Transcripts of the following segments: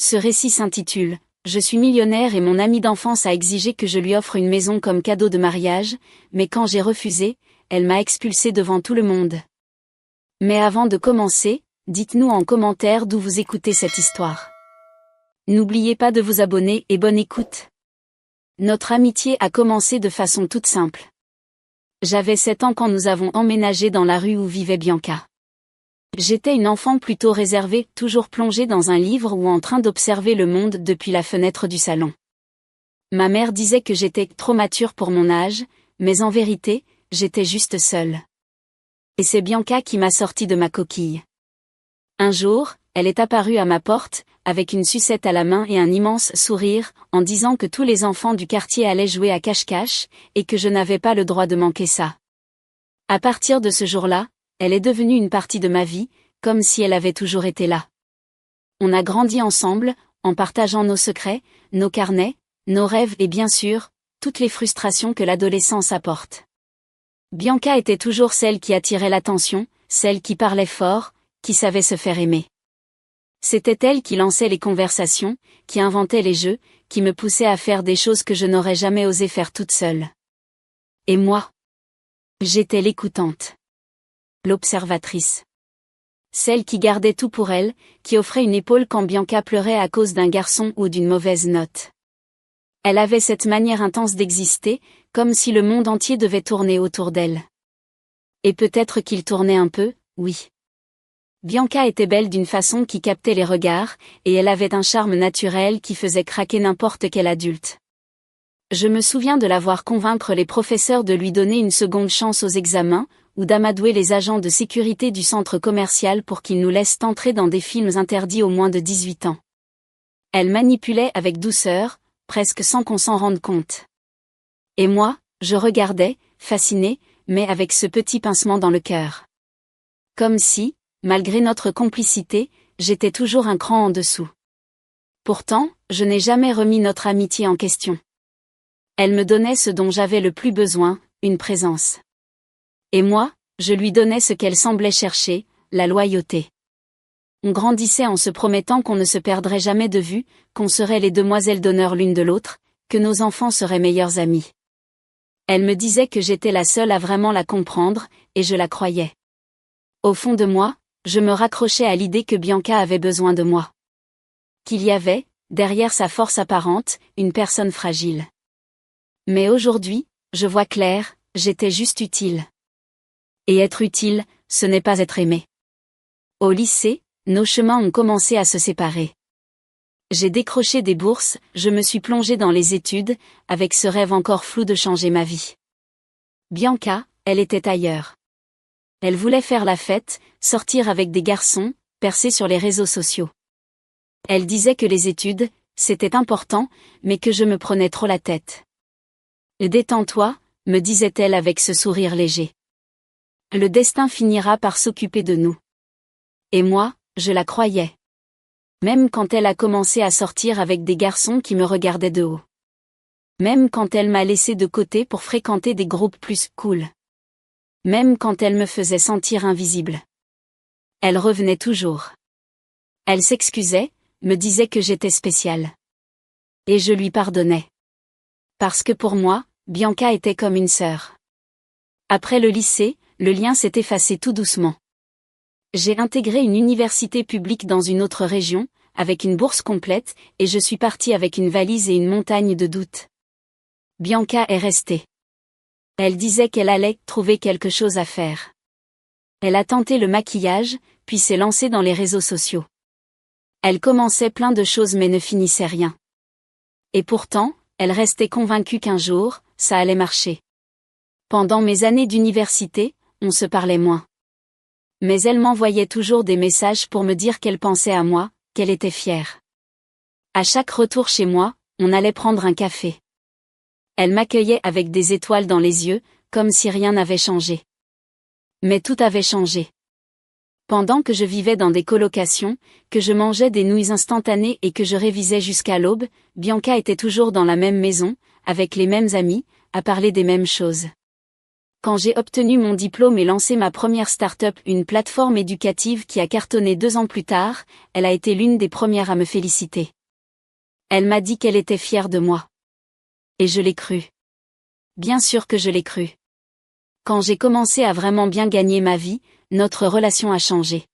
Ce récit s'intitule « Je suis millionnaire et mon amie d'enfance a exigé que je lui offre une maison comme cadeau de mariage, mais quand j'ai refusé, elle m'a expulsé devant tout le monde. » Mais avant de commencer, dites-nous en commentaire d'où vous écoutez cette histoire. N'oubliez pas de vous abonner et bonne écoute. Notre amitié a commencé de façon toute simple. J'avais 7 ans quand nous avons emménagé dans la rue où vivait Bianca. J'étais une enfant plutôt réservée, toujours plongée dans un livre ou en train d'observer le monde depuis la fenêtre du salon. Ma mère disait que j'étais trop mature pour mon âge, mais en vérité, j'étais juste seule. Et c'est Bianca qui m'a sortie de ma coquille. Un jour, elle est apparue à ma porte, avec une sucette à la main et un immense sourire, en disant que tous les enfants du quartier allaient jouer à cache-cache, et que je n'avais pas le droit de manquer ça. À partir de ce jour-là, elle est devenue une partie de ma vie, comme si elle avait toujours été là. On a grandi ensemble, en partageant nos secrets, nos carnets, nos rêves et bien sûr, toutes les frustrations que l'adolescence apporte. Bianca était toujours celle qui attirait l'attention, celle qui parlait fort, qui savait se faire aimer. C'était elle qui lançait les conversations, qui inventait les jeux, qui me poussait à faire des choses que je n'aurais jamais osé faire toute seule. Et moi? J'étais l'écoutante. L'observatrice. Celle qui gardait tout pour elle, qui offrait une épaule quand Bianca pleurait à cause d'un garçon ou d'une mauvaise note. Elle avait cette manière intense d'exister, comme si le monde entier devait tourner autour d'elle. Et peut-être qu'il tournait un peu, oui. Bianca était belle d'une façon qui captait les regards, et elle avait un charme naturel qui faisait craquer n'importe quel adulte. Je me souviens de la voir convaincre les professeurs de lui donner une seconde chance aux examens, ou d'amadouer les agents de sécurité du centre commercial pour qu'ils nous laissent entrer dans des films interdits aux moins de 18 ans. Elle manipulait avec douceur, presque sans qu'on s'en rende compte. Et moi, je regardais, fascinée, mais avec ce petit pincement dans le cœur. Comme si, malgré notre complicité, j'étais toujours un cran en dessous. Pourtant, je n'ai jamais remis notre amitié en question. Elle me donnait ce dont j'avais le plus besoin, une présence. Et moi, je lui donnais ce qu'elle semblait chercher, la loyauté. On grandissait en se promettant qu'on ne se perdrait jamais de vue, qu'on serait les demoiselles d'honneur l'une de l'autre, que nos enfants seraient meilleurs amis. Elle me disait que j'étais la seule à vraiment la comprendre, et je la croyais. Au fond de moi, je me raccrochais à l'idée que Bianca avait besoin de moi. Qu'il y avait, derrière sa force apparente, une personne fragile. Mais aujourd'hui, je vois clair, j'étais juste utile. Et être utile, ce n'est pas être aimé. Au lycée, nos chemins ont commencé à se séparer. J'ai décroché des bourses, je me suis plongée dans les études, avec ce rêve encore flou de changer ma vie. Bianca, elle était ailleurs. Elle voulait faire la fête, sortir avec des garçons, percer sur les réseaux sociaux. Elle disait que les études, c'était important, mais que je me prenais trop la tête. Détends-toi, me disait-elle avec ce sourire léger. Le destin finira par s'occuper de nous. Et moi, je la croyais. Même quand elle a commencé à sortir avec des garçons qui me regardaient de haut. Même quand elle m'a laissé de côté pour fréquenter des groupes plus cool. Même quand elle me faisait sentir invisible. Elle revenait toujours. Elle s'excusait, me disait que j'étais spéciale. Et je lui pardonnais. Parce que pour moi, Bianca était comme une sœur. Après le lycée, le lien s'est effacé tout doucement. J'ai intégré une université publique dans une autre région, avec une bourse complète, et je suis partie avec une valise et une montagne de doutes. Bianca est restée. Elle disait qu'elle allait trouver quelque chose à faire. Elle a tenté le maquillage, puis s'est lancée dans les réseaux sociaux. Elle commençait plein de choses mais ne finissait rien. Et pourtant, elle restait convaincue qu'un jour, ça allait marcher. Pendant mes années d'université, on se parlait moins. Mais elle m'envoyait toujours des messages pour me dire qu'elle pensait à moi, qu'elle était fière. À chaque retour chez moi, on allait prendre un café. Elle m'accueillait avec des étoiles dans les yeux, comme si rien n'avait changé. Mais tout avait changé. Pendant que je vivais dans des colocations, que je mangeais des nouilles instantanées et que je révisais jusqu'à l'aube, Bianca était toujours dans la même maison, avec les mêmes amis, à parler des mêmes choses. Quand j'ai obtenu mon diplôme et lancé ma première start-up, une plateforme éducative qui a cartonné 2 ans plus tard, elle a été l'une des premières à me féliciter. Elle m'a dit qu'elle était fière de moi. Et je l'ai cru. Bien sûr que je l'ai cru. Quand j'ai commencé à vraiment bien gagner ma vie, notre relation a changé.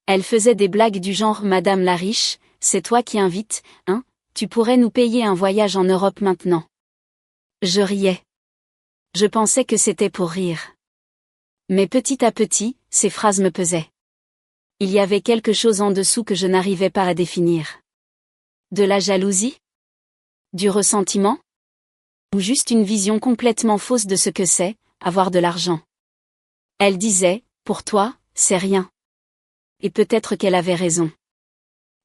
Elle faisait des blagues du genre « Madame la riche, c'est toi qui invites, hein, tu pourrais nous payer un voyage en Europe maintenant. » Je riais. Je pensais que c'était pour rire. Mais petit à petit, ces phrases me pesaient. Il y avait quelque chose en dessous que je n'arrivais pas à définir. De la jalousie? Du ressentiment? Ou juste une vision complètement fausse de ce que c'est, avoir de l'argent? Elle disait, pour toi, c'est rien. Et peut-être qu'elle avait raison.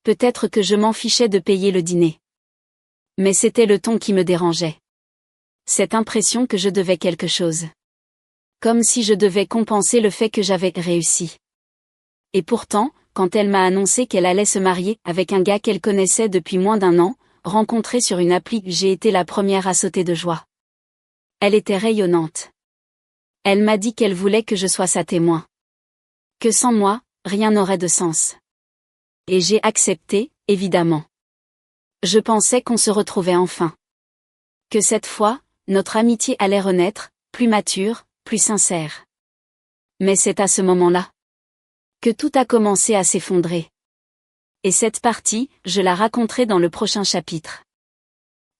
Peut-être que je m'en fichais de payer le dîner. Mais c'était le ton qui me dérangeait. Cette impression que je devais quelque chose. Comme si je devais compenser le fait que j'avais réussi. Et pourtant, quand elle m'a annoncé qu'elle allait se marier avec un gars qu'elle connaissait depuis moins d'1 an, rencontré sur une appli, j'ai été la première à sauter de joie. Elle était rayonnante. Elle m'a dit qu'elle voulait que je sois sa témoin. Que sans moi, rien n'aurait de sens. Et j'ai accepté, évidemment. Je pensais qu'on se retrouvait enfin. Que cette fois, notre amitié allait renaître, plus mature, plus sincère. Mais c'est à ce moment-là que tout a commencé à s'effondrer. Et cette partie, je la raconterai dans le prochain chapitre.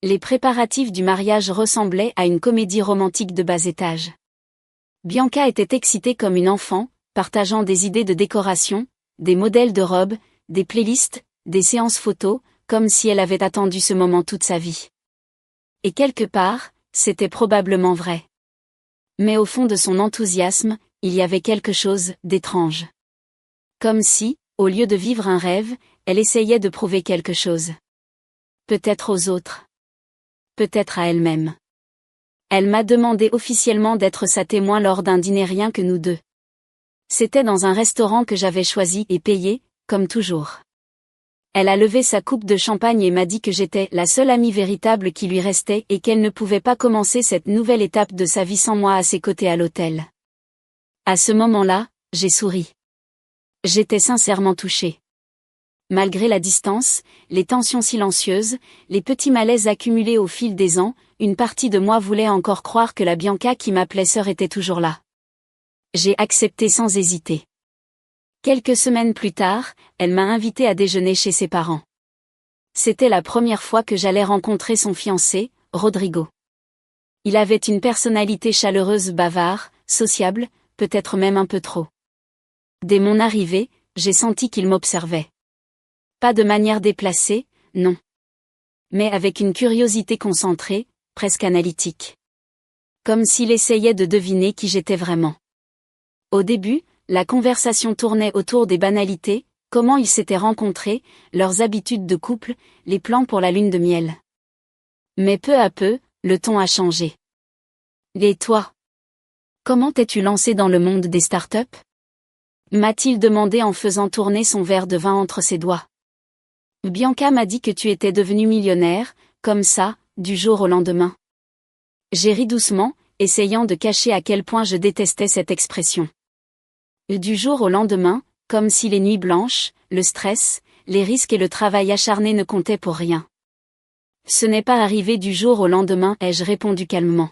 Les préparatifs du mariage ressemblaient à une comédie romantique de bas étage. Bianca était excitée comme une enfant, partageant des idées de décoration, des modèles de robes, des playlists, des séances photos, comme si elle avait attendu ce moment toute sa vie. Et quelque part, c'était probablement vrai. Mais au fond de son enthousiasme, il y avait quelque chose d'étrange. Comme si, au lieu de vivre un rêve, elle essayait de prouver quelque chose. Peut-être aux autres. Peut-être à elle-même. Elle m'a demandé officiellement d'être sa témoin lors d'un dîner rien que nous deux. C'était dans un restaurant que j'avais choisi et payé, comme toujours. Elle a levé sa coupe de champagne et m'a dit que j'étais la seule amie véritable qui lui restait et qu'elle ne pouvait pas commencer cette nouvelle étape de sa vie sans moi à ses côtés à l'hôtel. À ce moment-là, j'ai souri. J'étais sincèrement touchée. Malgré la distance, les tensions silencieuses, les petits malaises accumulés au fil des ans, une partie de moi voulait encore croire que la Bianca qui m'appelait sœur était toujours là. J'ai accepté sans hésiter. Quelques semaines plus tard, elle m'a invitée à déjeuner chez ses parents. C'était la première fois que j'allais rencontrer son fiancé, Rodrigo. Il avait une personnalité chaleureuse, bavard, sociable, peut-être même un peu trop. Dès mon arrivée, j'ai senti qu'il m'observait. Pas de manière déplacée, non. Mais avec une curiosité concentrée, presque analytique. Comme s'il essayait de deviner qui j'étais vraiment. Au début, la conversation tournait autour des banalités, comment ils s'étaient rencontrés, leurs habitudes de couple, les plans pour la lune de miel. Mais peu à peu, le ton a changé. Et toi? Comment t'es-tu lancé dans le monde des startups? M'a-t-il demandé en faisant tourner son verre de vin entre ses doigts. Bianca m'a dit que tu étais devenu millionnaire, comme ça, du jour au lendemain. J'ai ri doucement, essayant de cacher à quel point je détestais cette expression. Du jour au lendemain, comme si les nuits blanches, le stress, les risques et le travail acharné ne comptaient pour rien. Ce n'est pas arrivé du jour au lendemain, ai-je répondu calmement.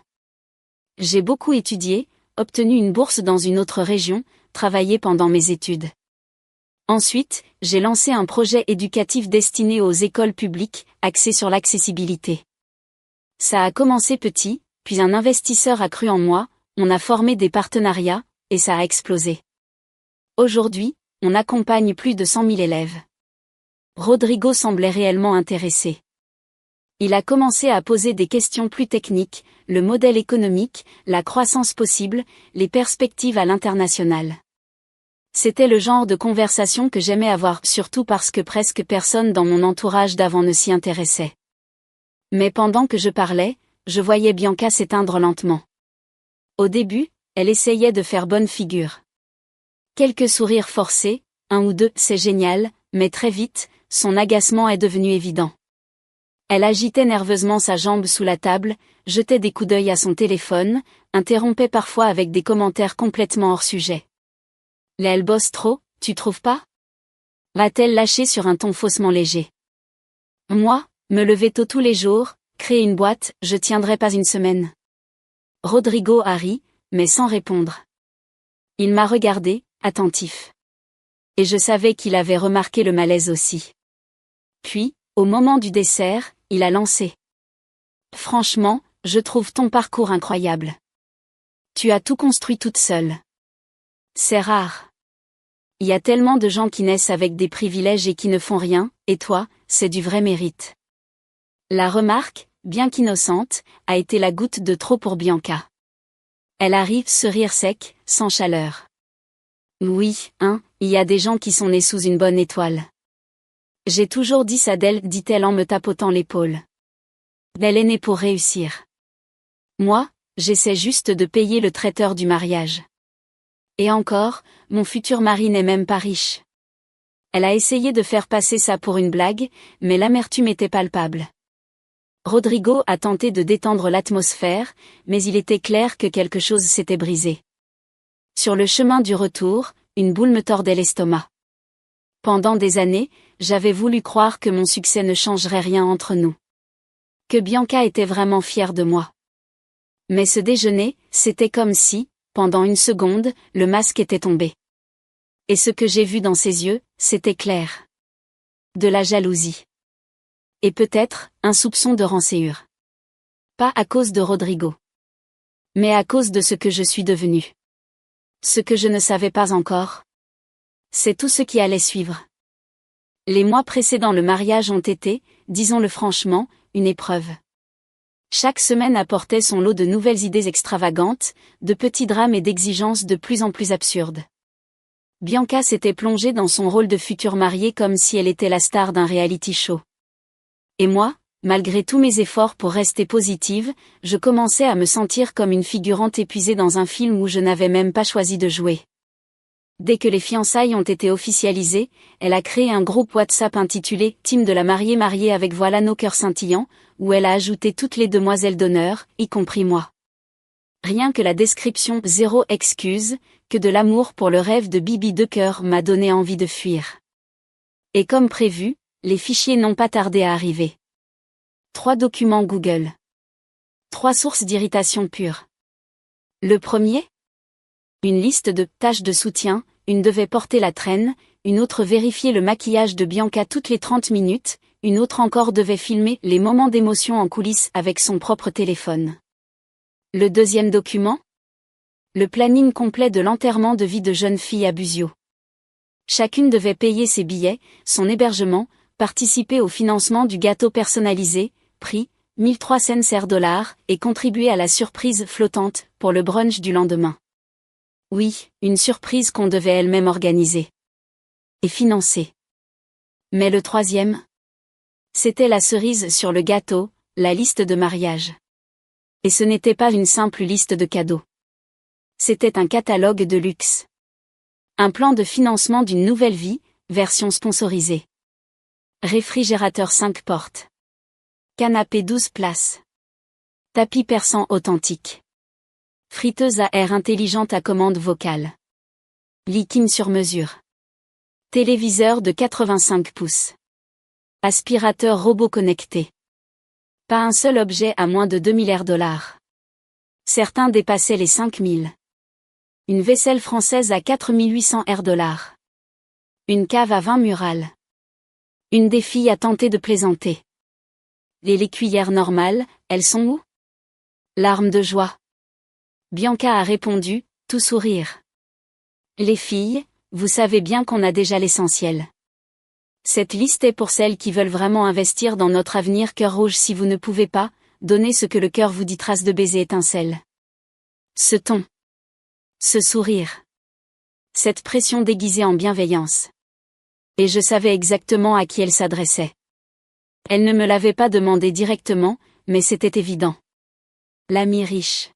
J'ai beaucoup étudié, obtenu une bourse dans une autre région, travaillé pendant mes études. Ensuite, j'ai lancé un projet éducatif destiné aux écoles publiques, axé sur l'accessibilité. Ça a commencé petit, puis un investisseur a cru en moi, on a formé des partenariats, et ça a explosé. Aujourd'hui, on accompagne plus de 100 000 élèves. Rodrigo semblait réellement intéressé. Il a commencé à poser des questions plus techniques, le modèle économique, la croissance possible, les perspectives à l'international. C'était le genre de conversation que j'aimais avoir, surtout parce que presque personne dans mon entourage d'avant ne s'y intéressait. Mais pendant que je parlais, je voyais Bianca s'éteindre lentement. Au début, elle essayait de faire bonne figure. Quelques sourires forcés, un ou deux, c'est génial, mais très vite, son agacement est devenu évident. Elle agitait nerveusement sa jambe sous la table, jetait des coups d'œil à son téléphone, interrompait parfois avec des commentaires complètement hors sujet. Elle bosse trop, tu trouves pas? Va-t-elle lâcher sur un ton faussement léger. Moi, me lever tôt tous les jours, créer une boîte, je tiendrai pas une semaine. Rodrigo a ri, mais sans répondre. Il m'a regardé, attentif. Et je savais qu'il avait remarqué le malaise aussi. Puis, au moment du dessert, il a lancé. Franchement, je trouve ton parcours incroyable. Tu as tout construit toute seule. C'est rare. Il y a tellement de gens qui naissent avec des privilèges et qui ne font rien, et toi, c'est du vrai mérite. La remarque, bien qu'innocente, a été la goutte de trop pour Bianca. Elle arrive, ce rire sec, sans chaleur. Oui, il y a des gens qui sont nés sous une bonne étoile. J'ai toujours dit ça d'elle, dit-elle en me tapotant l'épaule. Elle est née pour réussir. Moi, j'essaie juste de payer le traiteur du mariage. Et encore, mon futur mari n'est même pas riche. Elle a essayé de faire passer ça pour une blague, mais l'amertume était palpable. Rodrigo a tenté de détendre l'atmosphère, mais il était clair que quelque chose s'était brisé. Sur le chemin du retour, une boule me tordait l'estomac. Pendant des années, j'avais voulu croire que mon succès ne changerait rien entre nous. Que Bianca était vraiment fière de moi. Mais ce déjeuner, c'était comme si, pendant une seconde, le masque était tombé. Et ce que j'ai vu dans ses yeux, c'était clair. De la jalousie. Et peut-être, un soupçon de rancœur. Pas à cause de Rodrigo. Mais à cause de ce que je suis devenue. Ce que je ne savais pas encore. C'est tout ce qui allait suivre. Les mois précédant le mariage ont été, disons-le franchement, une épreuve. Chaque semaine apportait son lot de nouvelles idées extravagantes, de petits drames et d'exigences de plus en plus absurdes. Bianca s'était plongée dans son rôle de future mariée comme si elle était la star d'un reality show. Et moi, malgré tous mes efforts pour rester positive, je commençais à me sentir comme une figurante épuisée dans un film où je n'avais même pas choisi de jouer. Dès que les fiançailles ont été officialisées, elle a créé un groupe WhatsApp intitulé « Team de la mariée avec voilà nos cœurs scintillants », où elle a ajouté toutes les demoiselles d'honneur, y compris moi. Rien que la description « Zéro excuse », que de l'amour pour le rêve de Bibi de cœur m'a donné envie de fuir. Et comme prévu, les fichiers n'ont pas tardé à arriver. 3 documents Google. 3 sources d'irritation pure. Le premier ? Une liste de tâches de soutien, une devait porter la traîne, une autre vérifier le maquillage de Bianca toutes les 30 minutes, une autre encore devait filmer les moments d'émotion en coulisses avec son propre téléphone. Le deuxième document ? Le planning complet de l'enterrement de vie de jeune fille à Busio. Chacune devait payer ses billets, son hébergement, participer au financement du gâteau personnalisé, prix 1300 $, et contribuer à la surprise flottante pour le brunch du lendemain. Oui, une surprise qu'on devait elle-même organiser. Et financer. Mais le troisième ? C'était la cerise sur le gâteau, la liste de mariage. Et ce n'était pas une simple liste de cadeaux. C'était un catalogue de luxe. Un plan de financement d'une nouvelle vie, version sponsorisée. Réfrigérateur 5 portes. Canapé 12 places. Tapis persan authentique. Friteuse à air intelligente à commande vocale. Lit sur mesure. Téléviseur de 85 pouces. Aspirateur robot connecté. Pas un seul objet à moins de 2 000 $. Certains dépassaient les 5 000. Une vaisselle française à 4 800 $. Une cave à vin murale. Une des filles a tenté de plaisanter. Et les cuillères normales, elles sont où ? Larmes de joie. Bianca a répondu, tout sourire. Les filles, vous savez bien qu'on a déjà l'essentiel. Cette liste est pour celles qui veulent vraiment investir dans notre avenir. Cœur rouge si vous ne pouvez pas, donnez ce que le cœur vous dit. Trace de baiser étincelle. Ce ton. Ce sourire. Cette pression déguisée en bienveillance. Et je savais exactement à qui elle s'adressait. Elle ne me l'avait pas demandé directement, mais c'était évident. L'amie riche.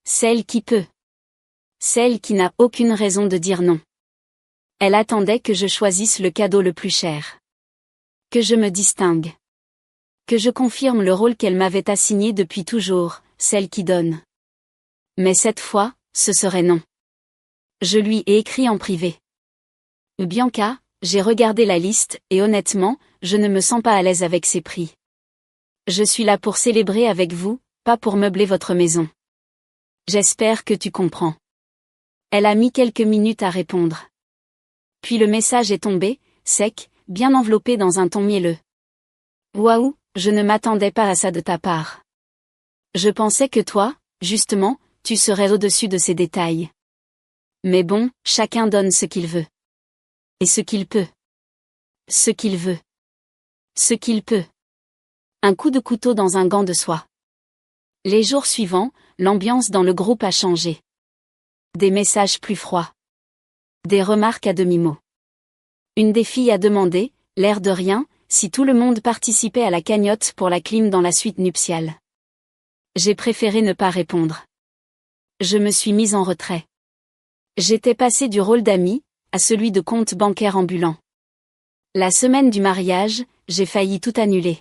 Celle qui peut. Celle qui n'a aucune raison de dire non. Elle attendait que je choisisse le cadeau le plus cher. Que je me distingue. Que je confirme le rôle qu'elle m'avait assigné depuis toujours, celle qui donne. Mais cette fois, ce serait non. Je lui ai écrit en privé. Bianca, j'ai regardé la liste, et honnêtement, je ne me sens pas à l'aise avec ces prix. Je suis là pour célébrer avec vous, pas pour meubler votre maison. J'espère que tu comprends. Elle a mis quelques minutes à répondre. Puis le message est tombé, sec, bien enveloppé dans un ton mielleux. Waouh, je ne m'attendais pas à ça de ta part. Je pensais que toi, justement, tu serais au-dessus de ces détails. Mais bon, chacun donne ce qu'il veut. Et ce qu'il peut. Ce qu'il veut. Ce qu'il peut. Un coup de couteau dans un gant de soie. Les jours suivants, l'ambiance dans le groupe a changé. Des messages plus froids. Des remarques à demi-mot. Une des filles a demandé, l'air de rien, si tout le monde participait à la cagnotte pour la clim dans la suite nuptiale. J'ai préféré ne pas répondre. Je me suis mise en retrait. J'étais passée du rôle d'amie, à celui de compte bancaire ambulant. La semaine du mariage, j'ai failli tout annuler.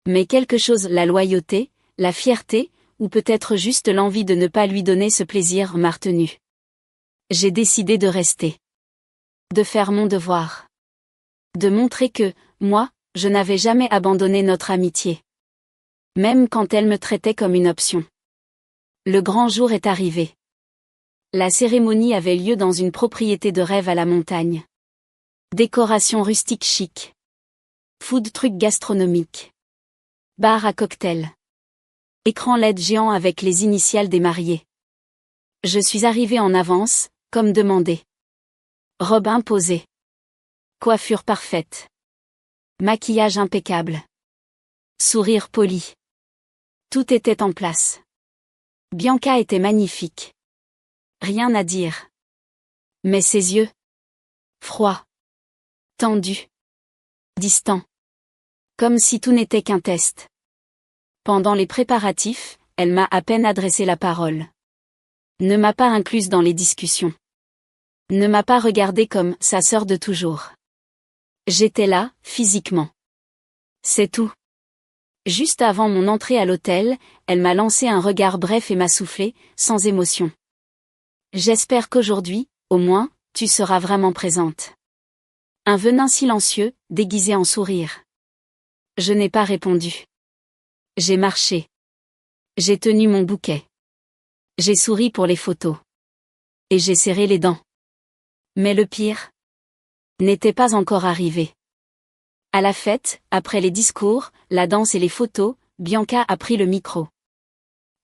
Mais quelque chose, la loyauté, la fierté, ou peut-être juste l'envie de ne pas lui donner ce plaisir m'a retenue. J'ai décidé de rester. De faire mon devoir. De montrer que, moi, je n'avais jamais abandonné notre amitié. Même quand elle me traitait comme une option. Le grand jour est arrivé. La cérémonie avait lieu dans une propriété de rêve à la montagne. Décoration rustique chic. Food truck gastronomique. Bar à cocktail. Écran LED géant avec les initiales des mariés. Je suis arrivée en avance, comme demandé. Robe imposée. Coiffure parfaite. Maquillage impeccable. Sourire poli. Tout était en place. Bianca était magnifique. Rien à dire. Mais ses yeux. Froids. Tendus. Distants. Comme si tout n'était qu'un test. Pendant les préparatifs, elle m'a à peine adressé la parole. Ne m'a pas incluse dans les discussions. Ne m'a pas regardée comme sa sœur de toujours. J'étais là, physiquement. C'est tout. Juste avant mon entrée à l'hôtel, elle m'a lancé un regard bref et m'a soufflé, sans émotion. J'espère qu'aujourd'hui, au moins, tu seras vraiment présente. Un venin silencieux, déguisé en sourire. Je n'ai pas répondu. J'ai marché. J'ai tenu mon bouquet. J'ai souri pour les photos. Et j'ai serré les dents. Mais le pire n'était pas encore arrivé. À la fête, après les discours, la danse et les photos, Bianca a pris le micro.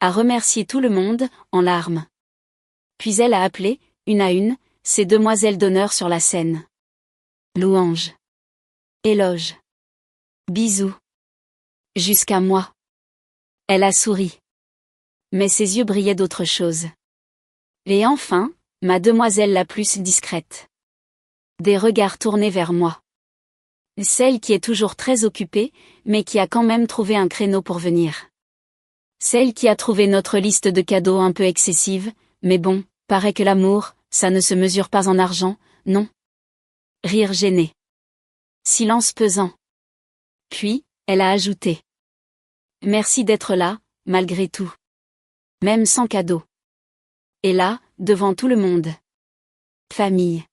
A remercié tout le monde, en larmes. Puis elle a appelé, une à une, ses demoiselles d'honneur sur la scène. Louange. Éloge. Bisous. Jusqu'à moi. Elle a souri. Mais ses yeux brillaient d'autre chose. Et enfin, ma demoiselle la plus discrète. Des regards tournés vers moi. Celle qui est toujours très occupée, mais qui a quand même trouvé un créneau pour venir. Celle qui a trouvé notre liste de cadeaux un peu excessive, mais bon, paraît que l'amour, ça ne se mesure pas en argent, non. Rire gêné. Silence pesant. Puis, elle a ajouté. Merci d'être là, malgré tout. Même sans cadeau. Et là, devant tout le monde. Famille.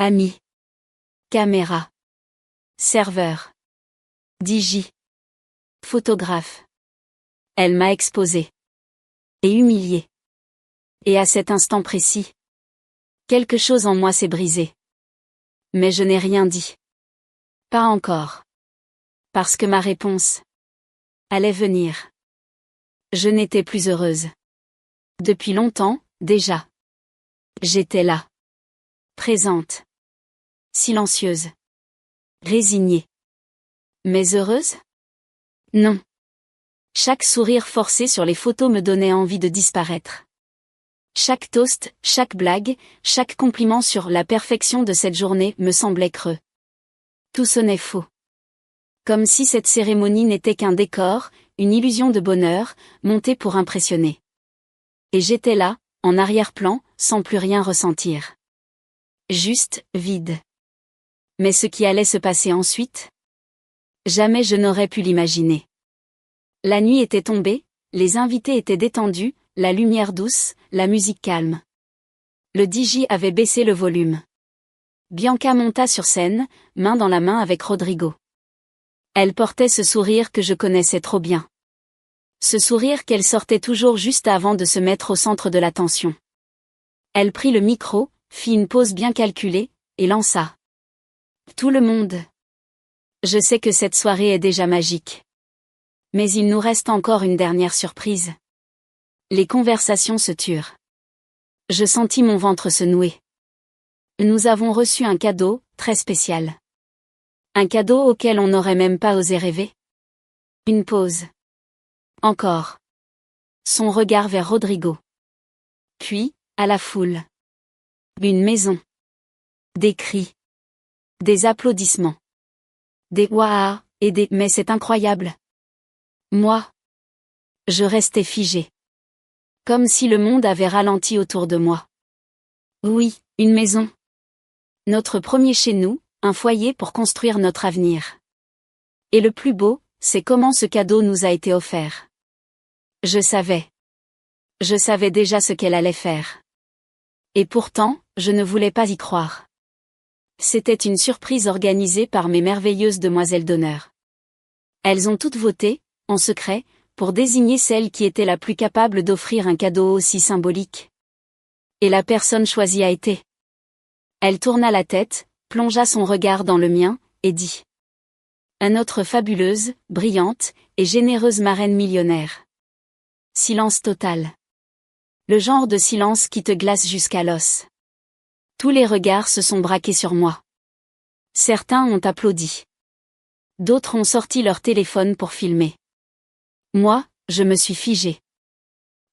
Amis. Caméra. Serveur. DJ. Photographe. Elle m'a exposé. Et humilié. Et à cet instant précis, quelque chose en moi s'est brisé. Mais je n'ai rien dit. Pas encore. Parce que ma réponse allait venir. Je n'étais plus heureuse. Depuis longtemps, déjà. J'étais là. Présente. Silencieuse. Résignée. Mais heureuse? Non. Chaque sourire forcé sur les photos me donnait envie de disparaître. Chaque toast, chaque blague, chaque compliment sur la perfection de cette journée me semblait creux. Tout sonnait faux. Comme si cette cérémonie n'était qu'un décor, une illusion de bonheur, montée pour impressionner. Et j'étais là, en arrière-plan, sans plus rien ressentir. Juste, vide. Mais ce qui allait se passer ensuite? Jamais je n'aurais pu l'imaginer. La nuit était tombée, les invités étaient détendus, la lumière douce, la musique calme. Le DJ avait baissé le volume. Bianca monta sur scène, main dans la main avec Rodrigo. Elle portait ce sourire que je connaissais trop bien. Ce sourire qu'elle sortait toujours juste avant de se mettre au centre de l'attention. Elle prit le micro, fit une pause bien calculée, et lança. Tout le monde. Je sais que cette soirée est déjà magique. Mais il nous reste encore une dernière surprise. Les conversations se turent. Je sentis mon ventre se nouer. Nous avons reçu un cadeau, très spécial. Un cadeau auquel on n'aurait même pas osé rêver. Une pause. Encore. Son regard vers Rodrigo. Puis, à la foule. Une maison. Des cris. Des applaudissements. Des waouh et des mais c'est incroyable. Moi. Je restais figé. Comme si le monde avait ralenti autour de moi. Oui, une maison. Notre premier chez nous, un foyer pour construire notre avenir. Et le plus beau, c'est comment ce cadeau nous a été offert. Je savais. Je savais déjà ce qu'elle allait faire. Et pourtant, je ne voulais pas y croire. C'était une surprise organisée par mes merveilleuses demoiselles d'honneur. Elles ont toutes voté, en secret, pour désigner celle qui était la plus capable d'offrir un cadeau aussi symbolique. Et la personne choisie a été. Elle tourna la tête, plongea son regard dans le mien, et dit. Notre fabuleuse, brillante, et généreuse marraine millionnaire. Silence total. Le genre de silence qui te glace jusqu'à l'os. Tous les regards se sont braqués sur moi. Certains ont applaudi. D'autres ont sorti leur téléphone pour filmer. Moi, je me suis figée.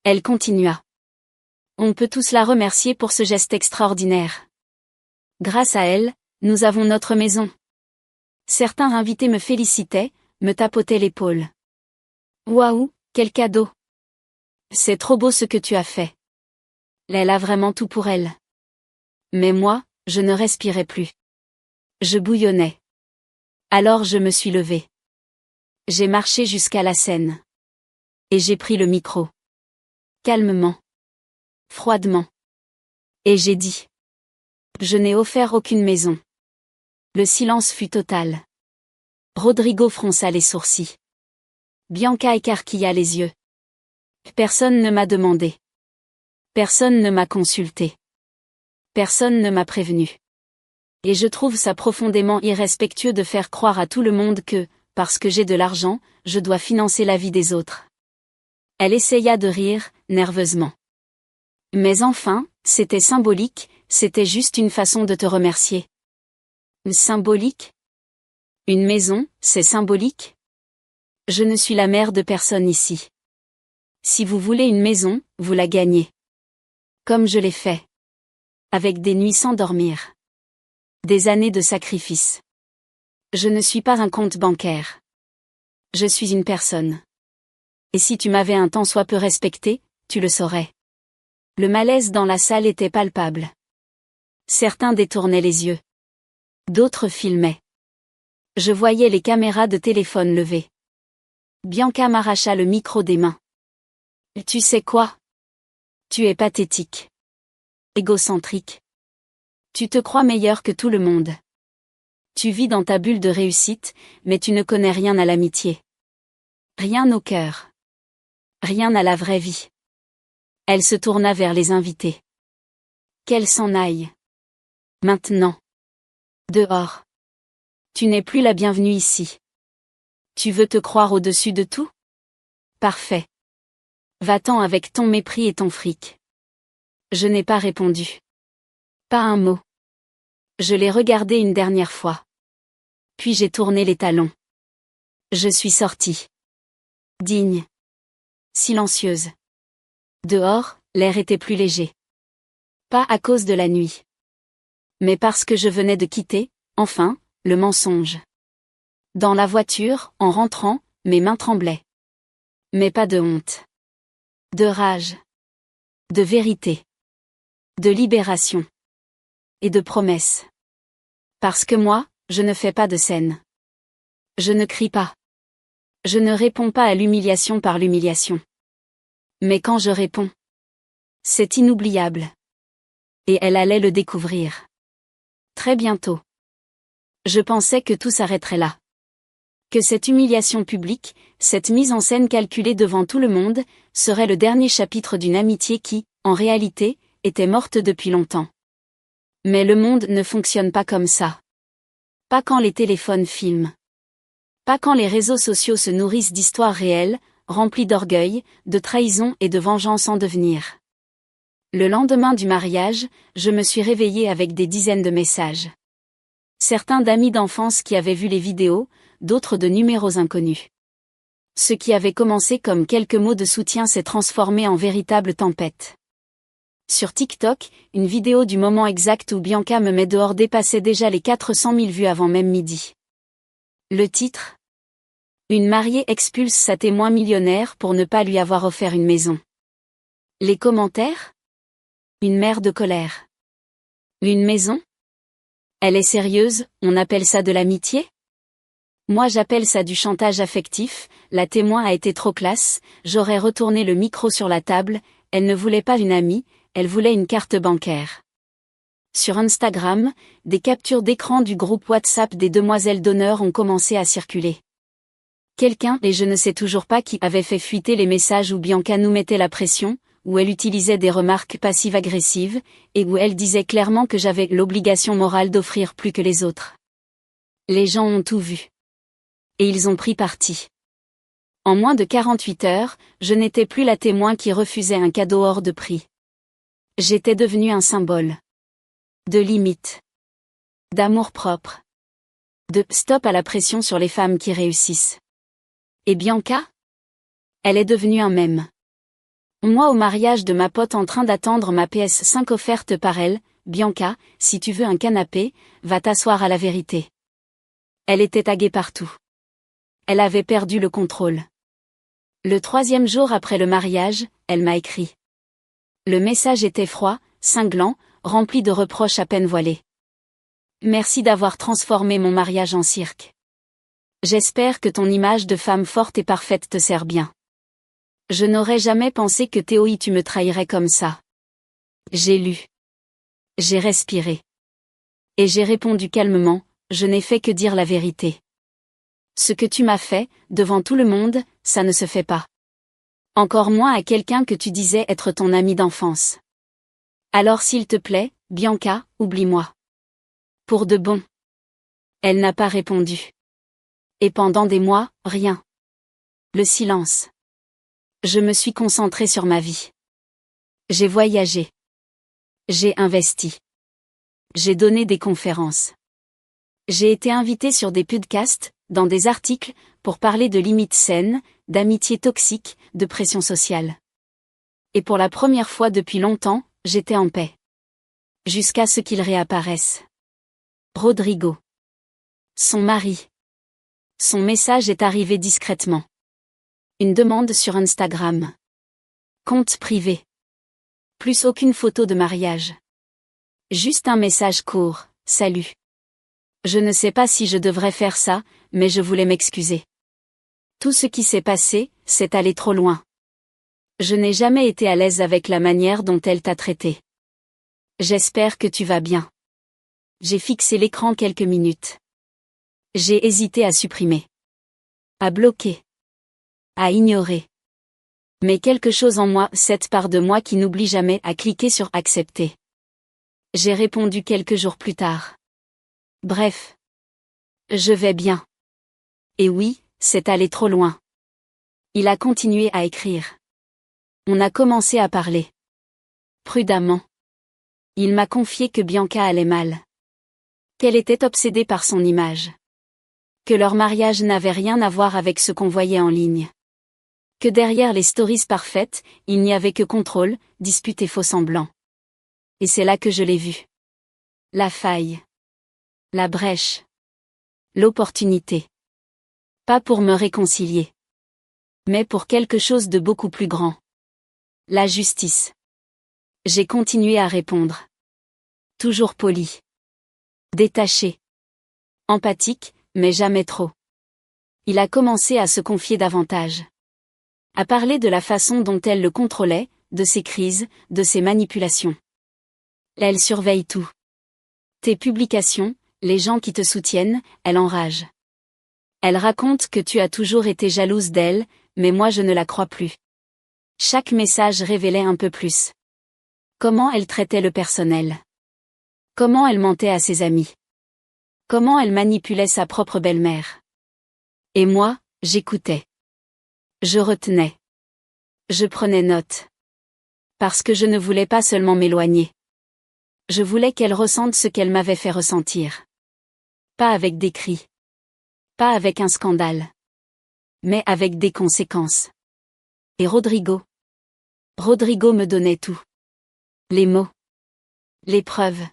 Elle continua. On peut tous la remercier pour ce geste extraordinaire. Grâce à elle, nous avons notre maison. Certains invités me félicitaient, me tapotaient l'épaule. Waouh, quel cadeau! C'est trop beau ce que tu as fait. Elle a vraiment tout pour elle. Mais moi, je ne respirais plus. Je bouillonnais. Alors je me suis levée. J'ai marché jusqu'à la scène. Et j'ai pris le micro. Calmement. Froidement. Et j'ai dit. Je n'ai offert aucune maison. Le silence fut total. Rodrigo fronça les sourcils. Bianca écarquilla les yeux. Personne ne m'a demandé. Personne ne m'a consulté. Personne ne m'a prévenu. Et je trouve ça profondément irrespectueux de faire croire à tout le monde que, parce que j'ai de l'argent, je dois financer la vie des autres. Elle essaya de rire, nerveusement. Mais enfin, c'était symbolique, c'était juste une façon de te remercier. Symbolique? Une maison, c'est symbolique? Je ne suis la mère de personne ici. Si vous voulez une maison, vous la gagnez. Comme je l'ai fait. Avec des nuits sans dormir. Des années de sacrifice. Je ne suis pas un compte bancaire. Je suis une personne. Et si tu m'avais un tant soit peu respecté, tu le saurais. Le malaise dans la salle était palpable. Certains détournaient les yeux. D'autres filmaient. Je voyais les caméras de téléphone levées. Bianca m'arracha le micro des mains. Tu sais quoi? Tu es pathétique. Égocentrique. Tu te crois meilleur que tout le monde. Tu vis dans ta bulle de réussite, mais tu ne connais rien à l'amitié. Rien au cœur. Rien à la vraie vie. Elle se tourna vers les invités. Qu'elle s'en aille. Maintenant. Dehors. Tu n'es plus la bienvenue ici. Tu veux te croire au-dessus de tout? Parfait. Va-t'en avec ton mépris et ton fric. Je n'ai pas répondu. Pas un mot. Je l'ai regardé une dernière fois. Puis j'ai tourné les talons. Je suis sortie. Digne. Silencieuse. Dehors, l'air était plus léger. Pas à cause de la nuit. Mais parce que je venais de quitter, enfin, le mensonge. Dans la voiture, en rentrant, mes mains tremblaient. Mais pas de honte. De rage. De vérité. De libération. Et de promesse. Parce que moi, je ne fais pas de scène. Je ne crie pas. Je ne réponds pas à l'humiliation par l'humiliation. Mais quand je réponds, c'est inoubliable. Et elle allait le découvrir. Très bientôt. Je pensais que tout s'arrêterait là. Que cette humiliation publique, cette mise en scène calculée devant tout le monde, serait le dernier chapitre d'une amitié qui, en réalité, était morte depuis longtemps. Mais le monde ne fonctionne pas comme ça. Pas quand les téléphones filment. Pas quand les réseaux sociaux se nourrissent d'histoires réelles, remplies d'orgueil, de trahison et de vengeance en devenir. Le lendemain du mariage, je me suis réveillée avec des dizaines de messages. Certains d'amis d'enfance qui avaient vu les vidéos, d'autres de numéros inconnus. Ce qui avait commencé comme quelques mots de soutien s'est transformé en véritable tempête. Sur TikTok, une vidéo du moment exact où Bianca me met dehors dépassait déjà les 400 000 vues avant même midi. Le titre ? Une mariée expulse sa témoin millionnaire pour ne pas lui avoir offert une maison. Les commentaires ? Une mer de colère. Une maison ? Elle est sérieuse, on appelle ça de l'amitié ? Moi j'appelle ça du chantage affectif, la témoin a été trop classe, j'aurais retourné le micro sur la table, elle ne voulait pas une amie, elle voulait une carte bancaire. Sur Instagram, des captures d'écran du groupe WhatsApp des demoiselles d'honneur ont commencé à circuler. Quelqu'un, et je ne sais toujours pas qui, avait fait fuiter les messages où Bianca nous mettait la pression, où elle utilisait des remarques passives-agressives, et où elle disait clairement que j'avais l'obligation morale d'offrir plus que les autres. Les gens ont tout vu. Et ils ont pris parti. En moins de 48 heures, je n'étais plus la témoin qui refusait un cadeau hors de prix. J'étais devenue un symbole. De limite. D'amour-propre. De stop à la pression sur les femmes qui réussissent. Et Bianca ? Elle est devenue un mème. Moi au mariage de ma pote en train d'attendre ma PS5 offerte par elle, Bianca, si tu veux un canapé, va t'asseoir à la vérité. Elle était taguée partout. Elle avait perdu le contrôle. Le 3e jour après le mariage, elle m'a écrit. Le message était froid, cinglant, rempli de reproches à peine voilés. Merci d'avoir transformé mon mariage en cirque. J'espère que ton image de femme forte et parfaite te sert bien. Je n'aurais jamais pensé que Théoï tu me trahirais comme ça. J'ai lu. J'ai respiré. Et j'ai répondu calmement, je n'ai fait que dire la vérité. Ce que tu m'as fait, devant tout le monde, ça ne se fait pas. Encore moins à quelqu'un que tu disais être ton ami d'enfance. Alors s'il te plaît, Bianca, oublie-moi. Pour de bon. Elle n'a pas répondu. Et pendant des mois, rien. Le silence. Je me suis concentrée sur ma vie. J'ai voyagé. J'ai investi. J'ai donné des conférences. J'ai été invitée sur des podcasts, dans des articles, pour parler de limites saines, d'amitié toxique, de pression sociale. Et pour la première fois depuis longtemps, j'étais en paix. Jusqu'à ce qu'il réapparaisse. Rodrigo. Son mari. Son message est arrivé discrètement. Une demande sur Instagram. Compte privé. Plus aucune photo de mariage. Juste un message court, salut. Je ne sais pas si je devrais faire ça, mais je voulais m'excuser. Tout ce qui s'est passé, c'est allé trop loin. Je n'ai jamais été à l'aise avec la manière dont elle t'a traité. J'espère que tu vas bien. J'ai fixé l'écran quelques minutes. J'ai hésité à supprimer. À bloquer. À ignorer. Mais quelque chose en moi, cette part de moi qui n'oublie jamais, a cliqué sur accepter. J'ai répondu quelques jours plus tard. Bref. Je vais bien. Et oui, c'est allé trop loin. Il a continué à écrire. On a commencé à parler. Prudemment. Il m'a confié que Bianca allait mal. Qu'elle était obsédée par son image. Que leur mariage n'avait rien à voir avec ce qu'on voyait en ligne. Que derrière les stories parfaites, il n'y avait que contrôle, dispute et faux-semblants. Et c'est là que je l'ai vu. La faille. La brèche. L'opportunité. Pas pour me réconcilier. Mais pour quelque chose de beaucoup plus grand. La justice. J'ai continué à répondre. Toujours poli. Détaché. Empathique, mais jamais trop. Il a commencé à se confier davantage. À parler de la façon dont elle le contrôlait, de ses crises, de ses manipulations. Elle surveille tout. Tes publications, les gens qui te soutiennent, elle enrage. Elle raconte que tu as toujours été jalouse d'elle, mais moi je ne la crois plus. Chaque message révélait un peu plus. Comment elle traitait le personnel. Comment elle mentait à ses amis. Comment elle manipulait sa propre belle-mère. Et moi, j'écoutais. Je retenais. Je prenais note. Parce que je ne voulais pas seulement m'éloigner. Je voulais qu'elle ressente ce qu'elle m'avait fait ressentir. Pas avec des cris. Pas avec un scandale. Mais avec des conséquences. Et Rodrigo. Rodrigo me donnait tout. Les mots. Les preuves.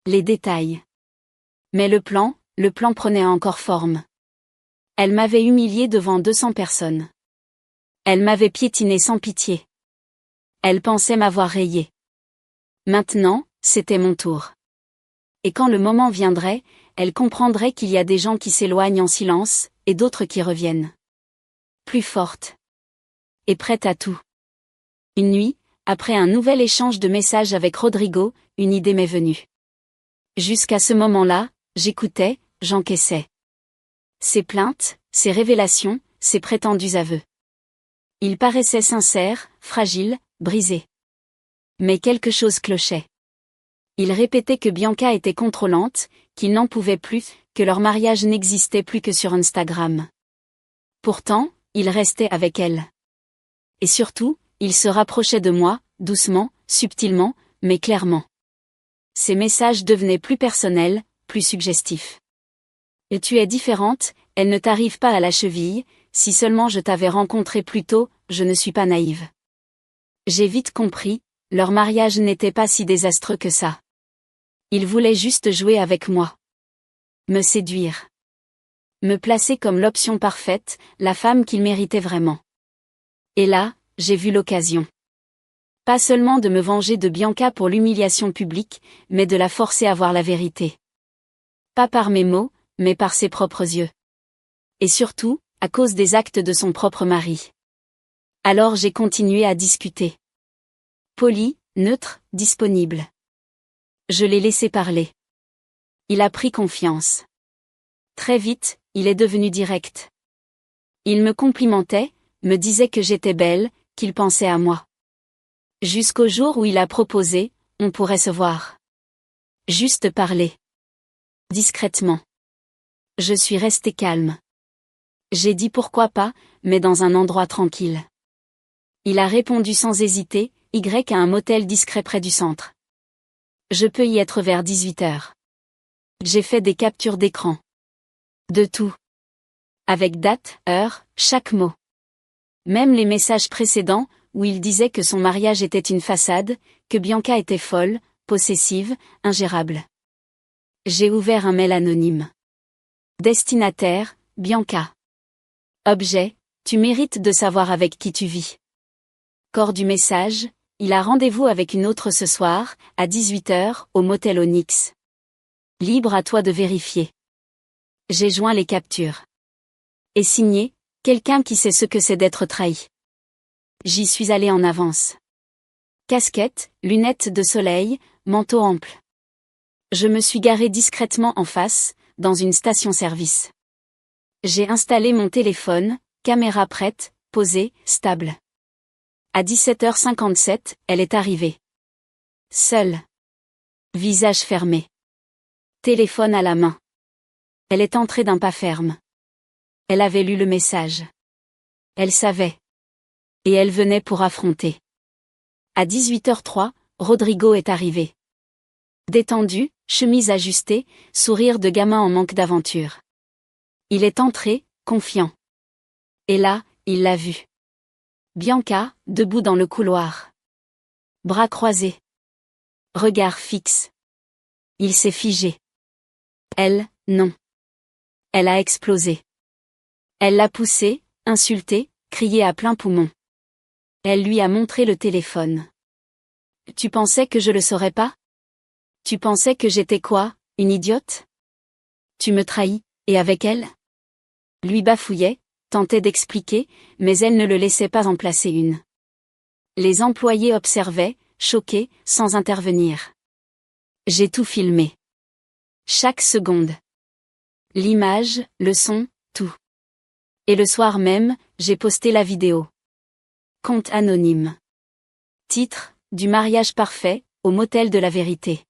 Les détails. Mais le plan prenait encore forme. Elle m'avait humiliée devant 200 personnes. Elle m'avait piétinée sans pitié. Elle pensait m'avoir rayée. Maintenant, c'était mon tour. Et quand le moment viendrait, elle comprendrait qu'il y a des gens qui s'éloignent en silence, et d'autres qui reviennent. Plus forte. Et prête à tout. Une nuit, après un nouvel échange de messages avec Rodrigo, une idée m'est venue. Jusqu'à ce moment-là, j'écoutais, j'encaissais. Ses plaintes, ses révélations, ses prétendus aveux. Il paraissait sincère, fragile, brisé. Mais quelque chose clochait. Il répétait que Bianca était contrôlante, qu'il n'en pouvait plus, que leur mariage n'existait plus que sur Instagram. Pourtant, il restait avec elle. Et surtout, il se rapprochait de moi, doucement, subtilement, mais clairement. Ses messages devenaient plus personnels, plus suggestifs. Et tu es différente, elle ne t'arrive pas à la cheville, si seulement je t'avais rencontré plus tôt, je ne suis pas naïve. J'ai vite compris, leur mariage n'était pas si désastreux que ça. Il voulait juste jouer avec moi. Me séduire. Me placer comme l'option parfaite, la femme qu'il méritait vraiment. Et là, j'ai vu l'occasion. Pas seulement de me venger de Bianca pour l'humiliation publique, mais de la forcer à voir la vérité. Pas par mes mots, mais par ses propres yeux. Et surtout, à cause des actes de son propre mari. Alors j'ai continué à discuter. Poli, neutre, disponible. Je l'ai laissé parler. Il a pris confiance. Très vite, il est devenu direct. Il me complimentait, me disait que j'étais belle, qu'il pensait à moi. Jusqu'au jour où il a proposé, on pourrait se voir. Juste parler. Discrètement. Je suis restée calme. J'ai dit pourquoi pas, mais dans un endroit tranquille. Il a répondu sans hésiter, Y à un motel discret près du centre. Je peux y être vers 18h. J'ai fait des captures d'écran. De tout. Avec date, heure, chaque mot. Même les messages précédents, où il disait que son mariage était une façade, que Bianca était folle, possessive, ingérable. J'ai ouvert un mail anonyme. Destinataire, Bianca. Objet, tu mérites de savoir avec qui tu vis. Corps du message, il a rendez-vous avec une autre ce soir, à 18h, au motel Onyx. Libre à toi de vérifier. J'ai joint les captures. Et signé, quelqu'un qui sait ce que c'est d'être trahi. J'y suis allé en avance. Casquette, lunettes de soleil, manteau ample. Je me suis garé discrètement en face, dans une station-service. J'ai installé mon téléphone, caméra prête, posée, stable. À 17h57, elle est arrivée. Seule. Visage fermé. Téléphone à la main. Elle est entrée d'un pas ferme. Elle avait lu le message. Elle savait. Et elle venait pour affronter. À 18h03, Rodrigo est arrivé. Détendu, chemise ajustée, sourire de gamin en manque d'aventure. Il est entré, confiant. Et là, il l'a vue. Bianca, debout dans le couloir. Bras croisés. Regard fixe. Il s'est figé. Elle, non. Elle a explosé. Elle l'a poussé, insulté, crié à plein poumon. Elle lui a montré le téléphone. Tu pensais que je le saurais pas? Tu pensais que j'étais quoi, une idiote? Tu me trahis, et avec elle? Lui bafouillait, tentait d'expliquer, mais elle ne le laissait pas en placer une. Les employés observaient, choqués, sans intervenir. J'ai tout filmé. Chaque seconde. L'image, le son, tout. Et le soir même, j'ai posté la vidéo. Compte anonyme. Titre, du mariage parfait, au motel de la vérité.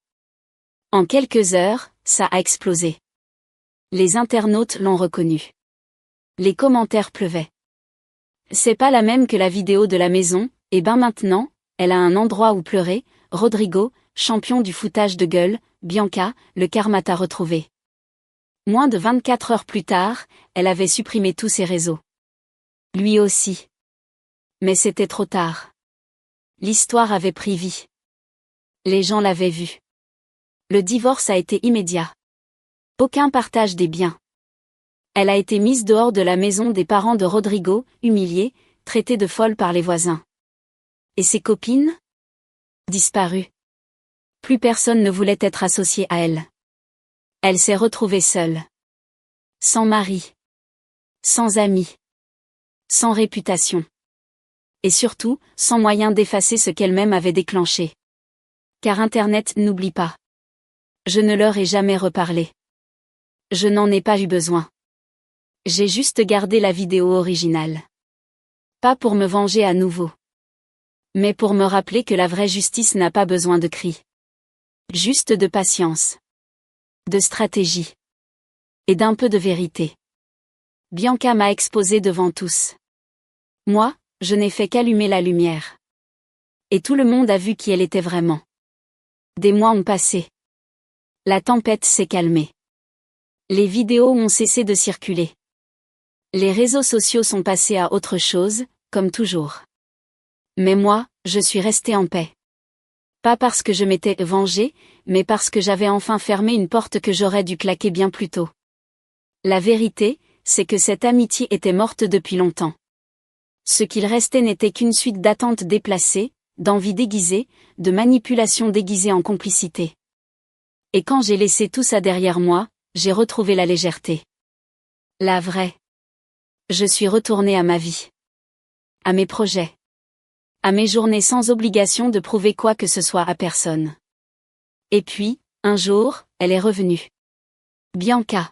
En quelques heures, ça a explosé. Les internautes l'ont reconnu. Les commentaires pleuvaient. C'est pas la même que la vidéo de la maison, et ben maintenant, elle a un endroit où pleurer, Rodrigo, champion du foutage de gueule, Bianca, le karma t'a retrouvé. Moins de 24 heures plus tard, elle avait supprimé tous ses réseaux. Lui aussi. Mais c'était trop tard. L'histoire avait pris vie. Les gens l'avaient vu. Le divorce a été immédiat. Aucun partage des biens. Elle a été mise dehors de la maison des parents de Rodrigo, humiliée, traitée de folle par les voisins. Et ses copines? Disparues. Plus personne ne voulait être associé à elle. Elle s'est retrouvée seule. Sans mari. Sans amis. Sans réputation. Et surtout, sans moyen d'effacer ce qu'elle-même avait déclenché. Car Internet n'oublie pas. Je ne leur ai jamais reparlé. Je n'en ai pas eu besoin. J'ai juste gardé la vidéo originale. Pas pour me venger à nouveau. Mais pour me rappeler que la vraie justice n'a pas besoin de cris. Juste de patience. De stratégie. Et d'un peu de vérité. Bianca m'a exposé devant tous. Moi, je n'ai fait qu'allumer la lumière. Et tout le monde a vu qui elle était vraiment. Des mois ont passé. La tempête s'est calmée. Les vidéos ont cessé de circuler. Les réseaux sociaux sont passés à autre chose, comme toujours. Mais moi, je suis restée en paix. Pas parce que je m'étais vengée, mais parce que j'avais enfin fermé une porte que j'aurais dû claquer bien plus tôt. La vérité, c'est que cette amitié était morte depuis longtemps. Ce qu'il restait n'était qu'une suite d'attentes déplacées, d'envies déguisées, de manipulations déguisées en complicité. Et quand j'ai laissé tout ça derrière moi, j'ai retrouvé la légèreté. La vraie. Je suis retournée à ma vie. À mes projets. À mes journées sans obligation de prouver quoi que ce soit à personne. Et puis, un jour, elle est revenue. Bianca.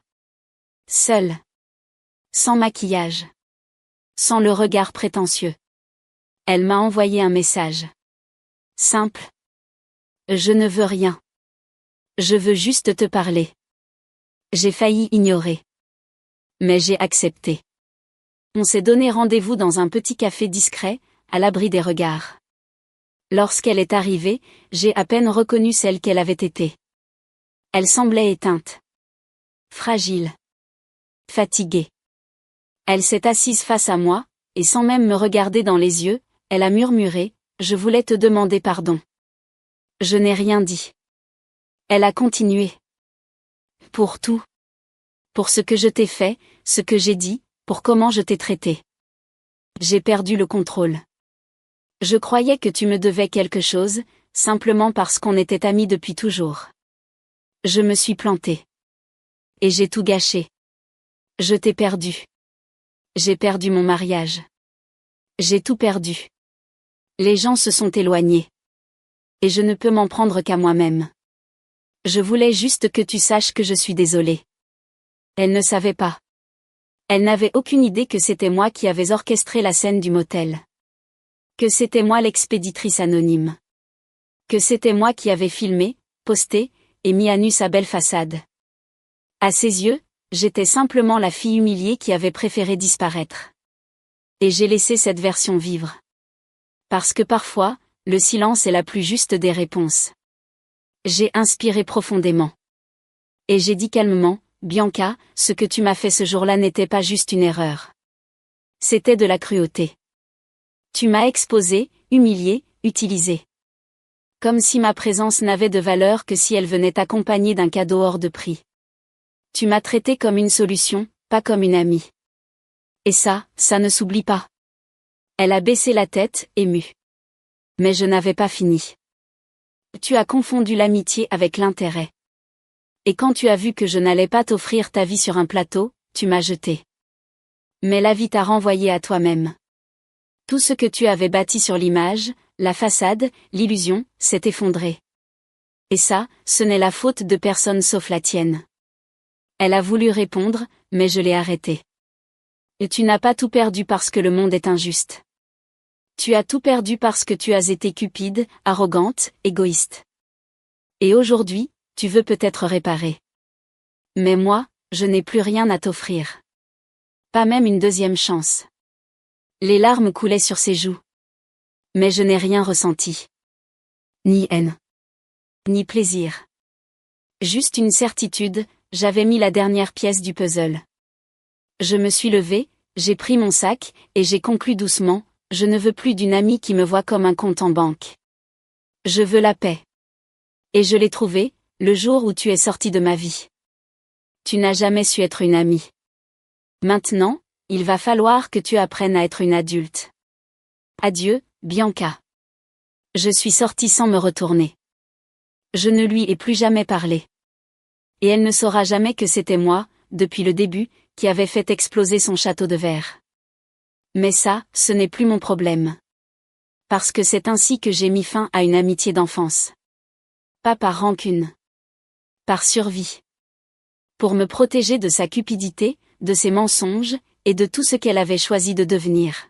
Seule. Sans maquillage. Sans le regard prétentieux. Elle m'a envoyé un message. Simple. Je ne veux rien. Je veux juste te parler. J'ai failli ignorer. Mais j'ai accepté. On s'est donné rendez-vous dans un petit café discret, à l'abri des regards. Lorsqu'elle est arrivée, j'ai à peine reconnu celle qu'elle avait été. Elle semblait éteinte. Fragile. Fatiguée. Elle s'est assise face à moi, et sans même me regarder dans les yeux, elle a murmuré, « Je voulais te demander pardon. » Je n'ai rien dit. Elle a continué. Pour tout. Pour ce que je t'ai fait, ce que j'ai dit, pour comment je t'ai traité. J'ai perdu le contrôle. Je croyais que tu me devais quelque chose, simplement parce qu'on était amis depuis toujours. Je me suis plantée. Et j'ai tout gâché. Je t'ai perdu. J'ai perdu mon mariage. J'ai tout perdu. Les gens se sont éloignés. Et je ne peux m'en prendre qu'à moi-même. Je voulais juste que tu saches que je suis désolée. Elle ne savait pas. Elle n'avait aucune idée que c'était moi qui avais orchestré la scène du motel. Que c'était moi l'expéditrice anonyme. Que c'était moi qui avais filmé, posté, et mis à nu sa belle façade. À ses yeux, j'étais simplement la fille humiliée qui avait préféré disparaître. Et j'ai laissé cette version vivre. Parce que parfois, le silence est la plus juste des réponses. J'ai inspiré profondément. Et j'ai dit calmement, Bianca, ce que tu m'as fait ce jour-là n'était pas juste une erreur. C'était de la cruauté. Tu m'as exposée, humiliée, utilisée. Comme si ma présence n'avait de valeur que si elle venait accompagnée d'un cadeau hors de prix. Tu m'as traitée comme une solution, pas comme une amie. Et ça ne s'oublie pas. Elle a baissé la tête, émue. Mais je n'avais pas fini. Tu as confondu l'amitié avec l'intérêt. Et quand tu as vu que je n'allais pas t'offrir ta vie sur un plateau, tu m'as jeté. Mais la vie t'a renvoyé à toi-même. Tout ce que tu avais bâti sur l'image, la façade, l'illusion, s'est effondré. Et ça, ce n'est la faute de personne sauf la tienne. Elle a voulu répondre, mais je l'ai arrêtée. Et tu n'as pas tout perdu parce que le monde est injuste. Tu as tout perdu parce que tu as été cupide, arrogante, égoïste. Et aujourd'hui, tu veux peut-être réparer. Mais moi, je n'ai plus rien à t'offrir. Pas même une deuxième chance. Les larmes coulaient sur ses joues. Mais je n'ai rien ressenti. Ni haine. Ni plaisir. Juste une certitude, j'avais mis la dernière pièce du puzzle. Je me suis levée, j'ai pris mon sac, et j'ai conclu doucement, je ne veux plus d'une amie qui me voit comme un compte en banque. Je veux la paix. Et je l'ai trouvée, le jour où tu es sorti de ma vie. Tu n'as jamais su être une amie. Maintenant, il va falloir que tu apprennes à être une adulte. Adieu, Bianca. Je suis sortie sans me retourner. Je ne lui ai plus jamais parlé. Et elle ne saura jamais que c'était moi, depuis le début, qui avait fait exploser son château de verre. Mais ça, ce n'est plus mon problème. Parce que c'est ainsi que j'ai mis fin à une amitié d'enfance. Pas par rancune. Par survie. Pour me protéger de sa cupidité, de ses mensonges, et de tout ce qu'elle avait choisi de devenir.